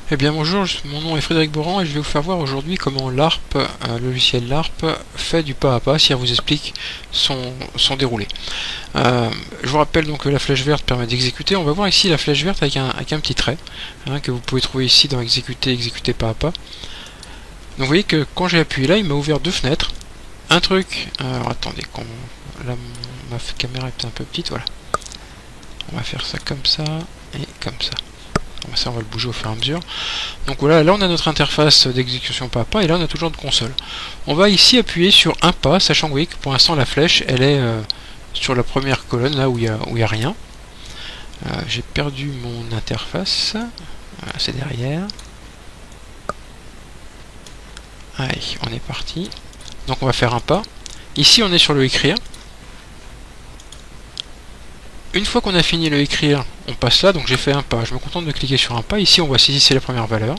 Eh bien bonjour, mon nom est Frédéric Boran et je vais vous faire voir aujourd'hui comment l'ARP, le logiciel l'ARP, fait du pas à pas si elle vous explique son déroulé. Je vous rappelle donc que la flèche verte permet d'exécuter. On va voir ici la flèche verte avec un petit trait que vous pouvez trouver ici dans exécuter pas à pas. Donc vous voyez que quand j'ai appuyé là, il m'a ouvert deux fenêtres. Un truc, alors attendez, là ma caméra est peut-être un peu petite, voilà. On va faire ça comme ça et comme ça. Ça, on va le bouger au fur et à mesure. Donc voilà, là on a notre interface d'exécution pas à pas et là on a toujours de console. On va ici appuyer sur un pas, sachant que pour l'instant la flèche elle est sur la première colonne, là où il y a rien. J'ai perdu mon interface. Voilà, c'est derrière. Allez, on est parti. Donc on va faire un pas. Ici on est sur le écrire. Une fois qu'on a fini le écrire, on passe là, donc j'ai fait un pas. Je me contente de cliquer sur un pas. Ici, on voit saisir c'est la première valeur.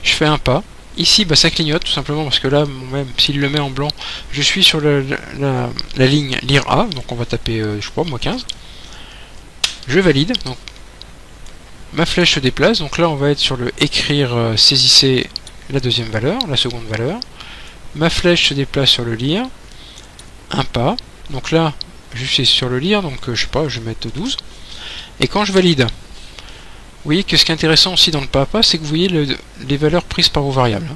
Je fais un pas. Ici, ça clignote tout simplement parce que là, même s'il le met en blanc, je suis sur la ligne lire A. Donc on va taper, je crois, moi 15. Je valide. Donc ma flèche se déplace. Donc là, on va être sur le écrire, saisissez la deuxième valeur, la seconde valeur. Ma flèche se déplace sur le lire. Un pas. Donc là, je suis sur le lire, donc je sais pas, je vais mettre 12. Et quand je valide, vous voyez que ce qui est intéressant aussi dans le pas à pas, c'est que vous voyez les valeurs prises par vos variables.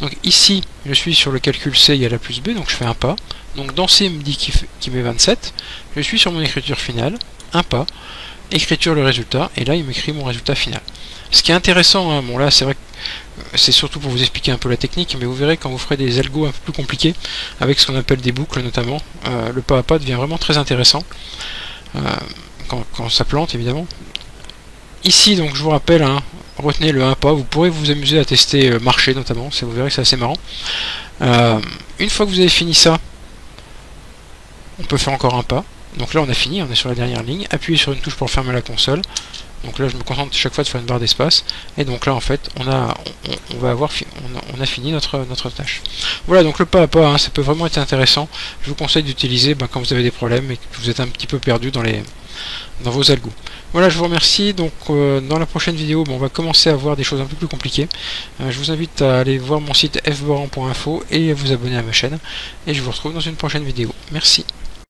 Donc ici, je suis sur le calcul C égale A plus B, donc je fais un pas. Donc dans C, il me dit qu'il met 27. Je suis sur mon écriture finale, un pas, écriture le résultat, et là il m'écrit mon résultat final. Ce qui est intéressant, bon là c'est vrai que c'est surtout pour vous expliquer un peu la technique, mais vous verrez quand vous ferez des algos un peu plus compliqués, avec ce qu'on appelle des boucles notamment, le pas à pas devient vraiment très intéressant, quand ça plante évidemment. Ici donc je vous rappelle, retenez le un pas, vous pourrez vous amuser à tester marcher notamment, vous verrez que c'est assez marrant. Une fois que vous avez fini ça, on peut faire encore un pas. Donc là on a fini, on est sur la dernière ligne, appuyez sur une touche pour fermer la console. Donc là je me concentre chaque fois de faire une barre d'espace. Et donc là en fait on a fini notre tâche. Voilà, donc le pas à pas, ça peut vraiment être intéressant. Je vous conseille d'utiliser quand vous avez des problèmes et que vous êtes un petit peu perdu dans vos algos. Voilà, je vous remercie. Donc dans la prochaine vidéo, on va commencer à voir des choses un peu plus compliquées. Je vous invite à aller voir mon site fboran.info et à vous abonner à ma chaîne. Et je vous retrouve dans une prochaine vidéo. Merci.